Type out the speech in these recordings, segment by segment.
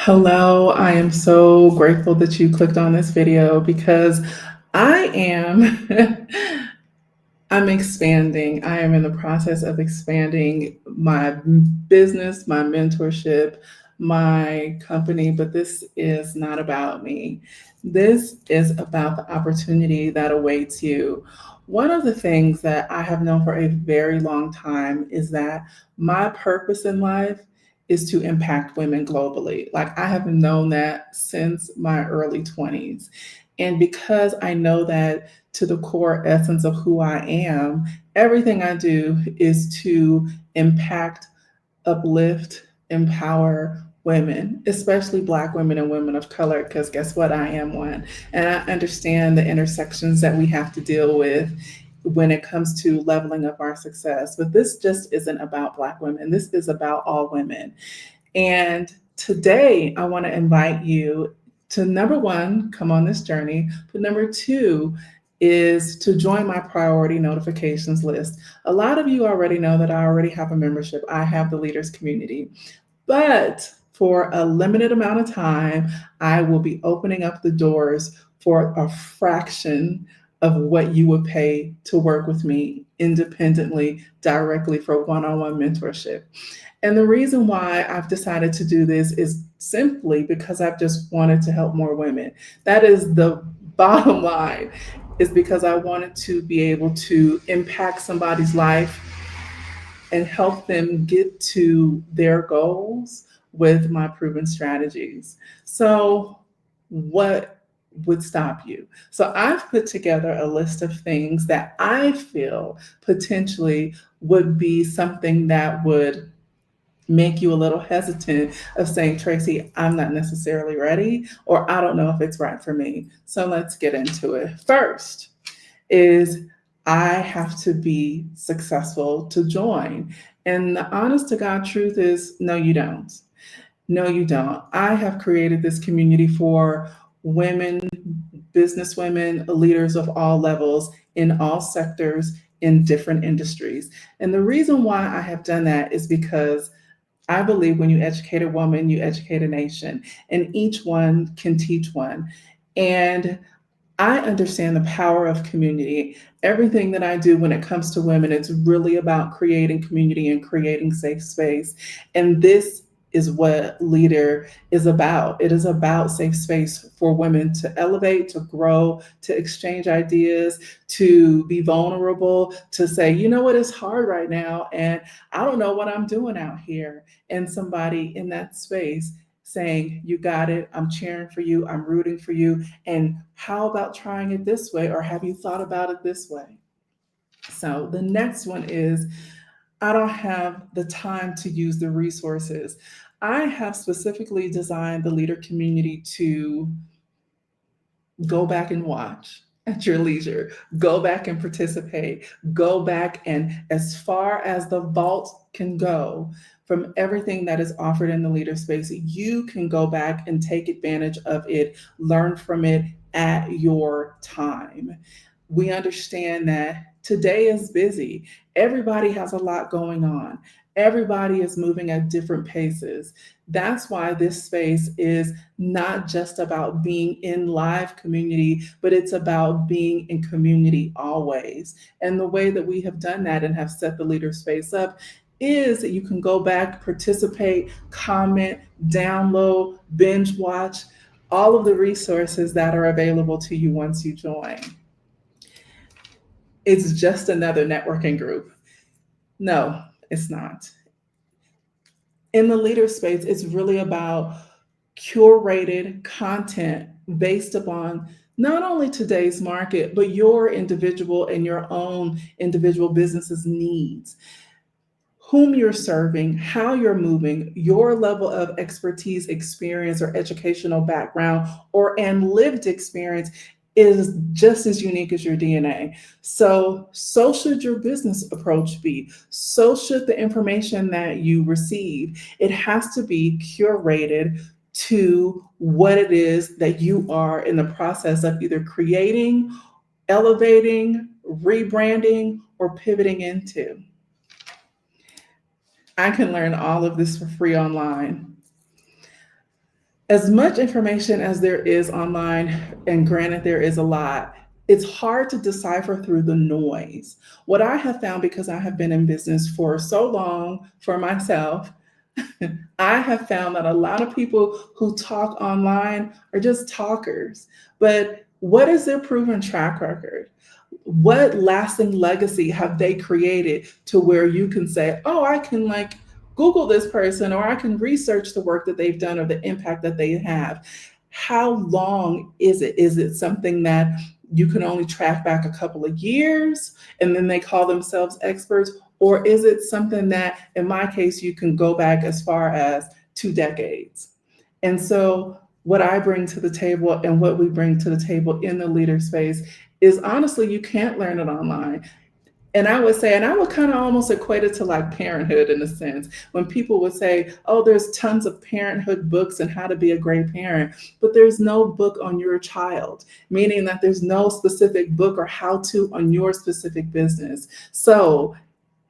Hello, I am so grateful that you clicked on this video because I am I'm expanding. I am in the process of expanding my business, my mentorship, my company, but this is not about me. This is about the opportunity that awaits you. One of the things that I have known for a very long time is that my purpose in life is to impact women globally. Like I have known that since my early 20s. And because I know that to the core essence of who I am, everything I do is to impact, uplift, empower women, especially Black women and women of color, because guess what? I am one. And I understand the intersections that we have to deal with when it comes to leveling up our success. But this just isn't about Black women, this is about all women. And today, I want to invite you to number one, come on this journey, but number two, is to join my priority notifications list. A lot of you already know that I already have a membership. I have the Leaders Community. But for a limited amount of time, I will be opening up the doors for a fraction of what you would pay to work with me independently, directly for one on one mentorship. And the reason why I've decided to do this is simply because I've just wanted to help more women. That is the bottom line, is because I wanted to be able to impact somebody's life and help them get to their goals with my proven strategies. So, what would stop you? So, I've put together a list of things that I feel potentially would be something that would make you a little hesitant of saying, Tracie, I'm not necessarily ready, or I don't know if it's right for me. So let's get into it. First is I have to be successful to join. And the honest to God truth is, no, you don't. No, you don't. I have created this community for women, business women, leaders of all levels in all sectors in different industries. And the reason why I have done that is because I believe when you educate a woman, you educate a nation, and each one can teach one. And I understand the power of community. Everything that I do when it comes to women, it's really about creating community and creating safe space. And this is what Leader is about. It is about safe space for women to elevate, to grow, to exchange ideas, to be vulnerable, to say, you know what, it's hard right now, and I don't know what I'm doing out here. And somebody in that space saying, you got it, I'm cheering for you, I'm rooting for you, and how about trying it this way? Or have you thought about it this way? So the next one is I don't have the time to use the resources. I have specifically designed the Leader community to go back and watch at your leisure, go back and participate, go back and as far as the vault can go from everything that is offered in the Leader space, you can go back and take advantage of it, learn from it at your time. We understand that today is busy. Everybody has a lot going on. Everybody is moving at different paces. That's why this space is not just about being in live community, but it's about being in community always. And the way that we have done that and have set the Leader space up is that you can go back, participate, comment, download, binge watch all of the resources that are available to you once you join. It's just another networking group. No, it's not. In the Leader space, it's really about curated content based upon not only today's market, but your individual and your own individual business's needs, whom you're serving, how you're moving, your level of expertise, experience, or educational background, or and lived experience is just as unique as your DNA. So should your business approach be. So should the information that you receive. It has to be curated to what it is that you are in the process of either creating, elevating, rebranding, or pivoting into. I can learn all of this for free online. As much information as there is online, and granted, there is a lot, it's hard to decipher through the noise. What I have found, because I have been in business for so long for myself, I have found that a lot of people who talk online are just talkers. But what is their proven track record? What lasting legacy have they created to where you can say, oh, I can like Google this person, or I can research the work that they've done or the impact that they have? How long is it? Is it something that you can only track back a couple of years and then they call themselves experts? Or is it something that, in my case, you can go back as far as 2 decades? And so, what I bring to the table and what we bring to the table in the leader space is, honestly, you can't learn it online. And I would say, and I would kind of almost equate it to like parenthood in a sense, when people would say, oh, there's tons of parenthood books and how to be a great parent, but there's no book on your child, meaning that there's no specific book or how to on your specific business. So,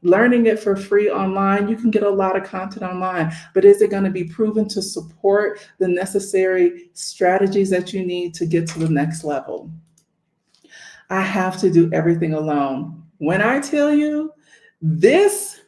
learning it for free online, you can get a lot of content online, but is it going to be proven to support the necessary strategies that you need to get to the next level? I have to do everything alone. When I tell you, this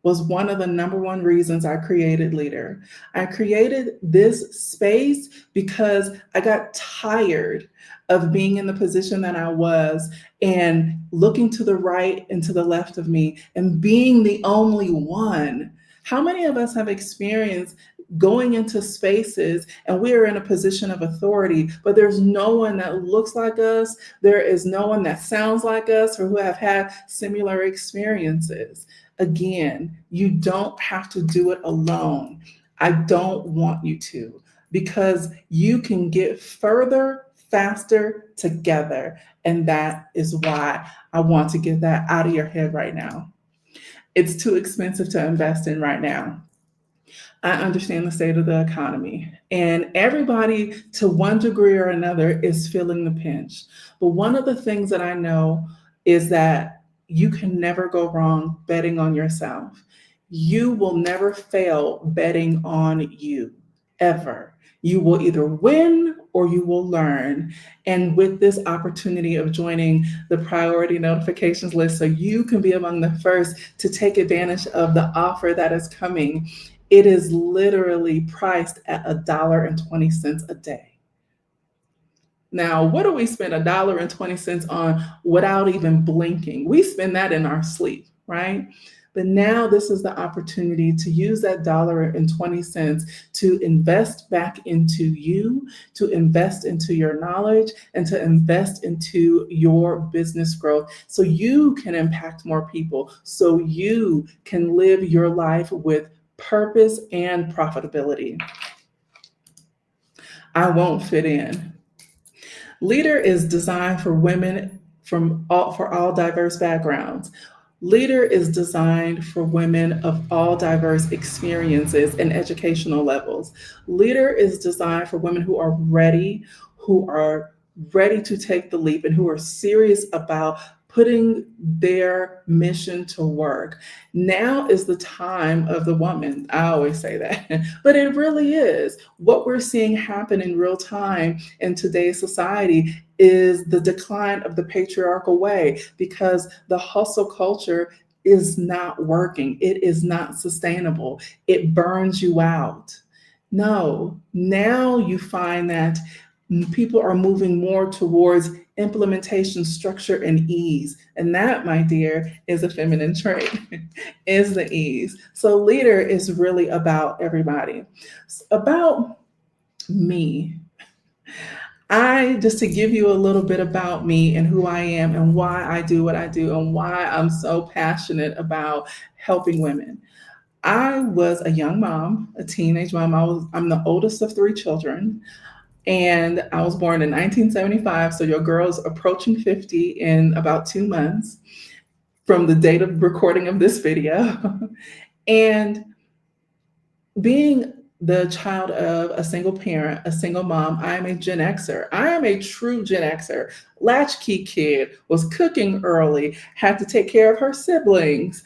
was one of the number one reasons I created LeadHer. I created this space because I got tired of being in the position that I was and looking to the right and to the left of me and being the only one. How many of us have experienced going into spaces and we are in a position of authority, but there's no one that looks like us, there is no one that sounds like us, or who have had similar experiences? Again, you don't have to do it alone. I don't want you to, because you can get further faster together. And that is why I want to get that out of your head right now. It's too expensive to invest in right now. I understand the state of the economy, and everybody, to one degree or another, is feeling the pinch. But one of the things that I know is that you can never go wrong betting on yourself. You will never fail betting on you, ever. You will either win or you will learn. And with this opportunity of joining the priority notifications list, so you can be among the first to take advantage of the offer that is coming, it is literally priced at $1.20 a day. Now, what do we spend $1.20 on without even blinking? We spend that in our sleep, right? But now this is the opportunity to use that $1.20 to invest back into you, to invest into your knowledge, and to invest into your business growth so you can impact more people, so you can live your life with purpose and profitability. I won't fit in. LeadHer is designed for women for all diverse backgrounds. LeadHer is designed for women of all diverse experiences and educational levels. LeadHer is designed for women who are ready to take the leap and who are serious about putting their mission to work. Now is the time of the woman. I always say that, but it really is. What we're seeing happen in real time in today's society is the decline of the patriarchal way, because the hustle culture is not working. It is not sustainable. It burns you out. No, now you find that people are moving more towards implementation, structure, and ease. And that, my dear, is a feminine trait, is the ease. So LeadHer is really about everybody. About me. Just to give you a little bit about me and who I am and why I do what I do and why I'm so passionate about helping women. I was a young mom, a teenage mom. I'm the oldest of 3 children. And I was born in 1975, so your girl's approaching 50 in about 2 months from the date of recording of this video. And being the child of a single parent, a single mom, I am a Gen Xer. I am a true Gen Xer. Latchkey kid, was cooking early, had to take care of her siblings,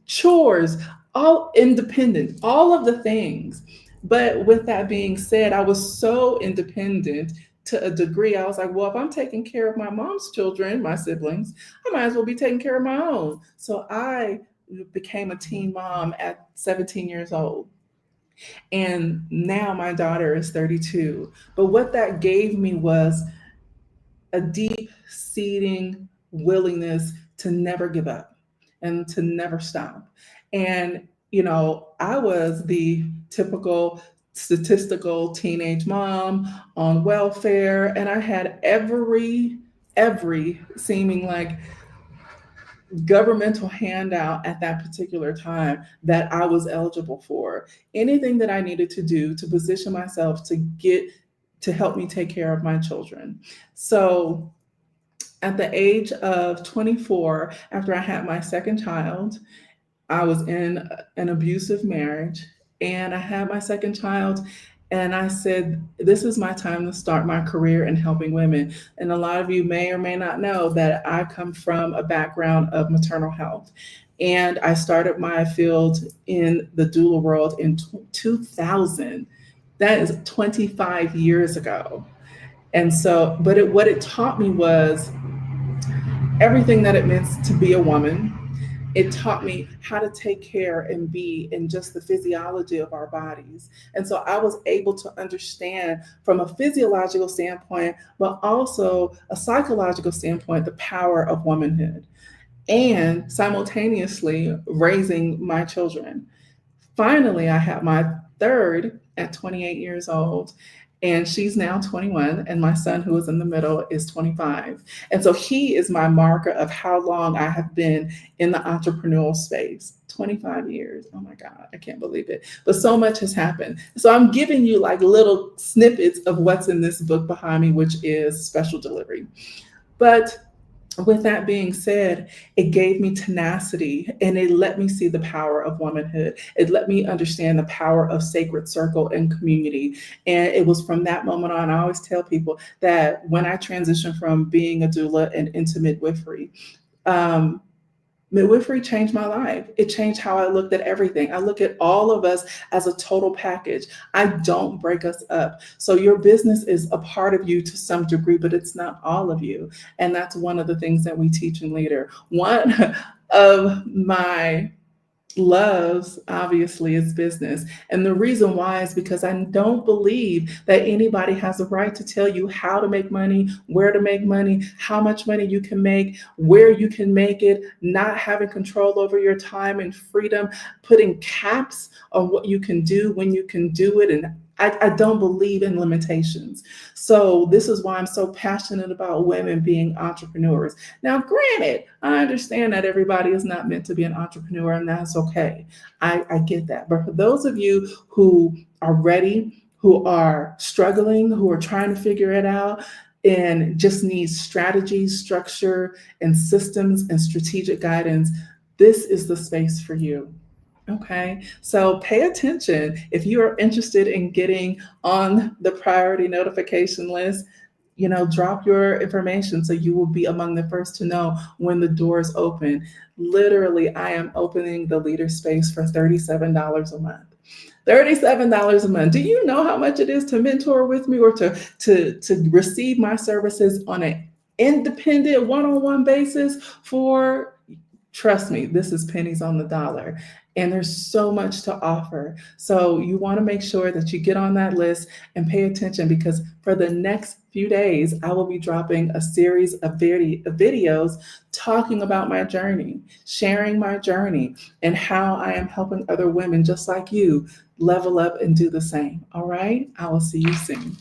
chores, all independent, all of the things. But with that being said, I was so independent to a degree. I was like, well, if I'm taking care of my mom's children, my siblings, I might as well be taking care of my own. So I became a teen mom at 17 years old. And now my daughter is 32. But what that gave me was a deep seating willingness to never give up and to never stop. And, I was the typical statistical teenage mom on welfare, and I had every seeming like governmental handout at that particular time that I was eligible for. Anything that I needed to do to position myself to help me take care of my children. So at the age of 24, after I had my second child, I was in an abusive marriage, and I had my second child. And I said, this is my time to start my career in helping women. And a lot of you may or may not know that I come from a background of maternal health. And I started my field in the doula world in 2000. That is 25 years ago. And so, what it taught me was everything that it meant to be a woman. It taught me how to take care and be in just the physiology of our bodies. And so I was able to understand from a physiological standpoint, but also a psychological standpoint, the power of womanhood and simultaneously raising my children. Finally, I had my third at 28 years old, and she's now 21, and my son, who is in the middle, is 25. And so he is my marker of how long I have been in the entrepreneurial space. 25 years. Oh my God, I can't believe it. But so much has happened. So I'm giving you like little snippets of what's in this book behind me, which is Special Delivery. But with that being said, it gave me tenacity, and it let me see the power of womanhood. It let me understand the power of sacred circle and community. And it was from that moment on, I always tell people that when I transitioned from being a doula and into midwifery, um, midwifery changed my life. It changed how I looked at everything. I look at all of us as a total package. I don't break us up. So your business is a part of you to some degree, but it's not all of you. And that's one of the things that we teach in LeadHer. One of my loves obviously is business, and the reason why is because I don't believe that anybody has a right to tell you how to make money, where to make money, how much money you can make, where you can make it, not having control over your time and freedom, putting caps on what you can do, when you can do it. And I don't believe in limitations. So this is why I'm so passionate about women being entrepreneurs. Now, granted, I understand that everybody is not meant to be an entrepreneur, and that's okay. I get that. But for those of you who are ready, who are struggling, who are trying to figure it out, and just need strategy, structure, and systems and strategic guidance, this is the space for you. Okay, so pay attention. If you are interested in getting on the priority notification list, drop your information so you will be among the first to know when the doors open. Literally, I am opening the leader space for $37 a month. $37 a month. Do you know how much it is to mentor with me, or to receive my services on an independent one-on-one basis for, trust me, this is pennies on the dollar. And there's so much to offer. So you want to make sure that you get on that list and pay attention, because for the next few days, I will be dropping a series of videos talking about my journey, sharing my journey, and how I am helping other women just like you level up and do the same. All right. I will see you soon.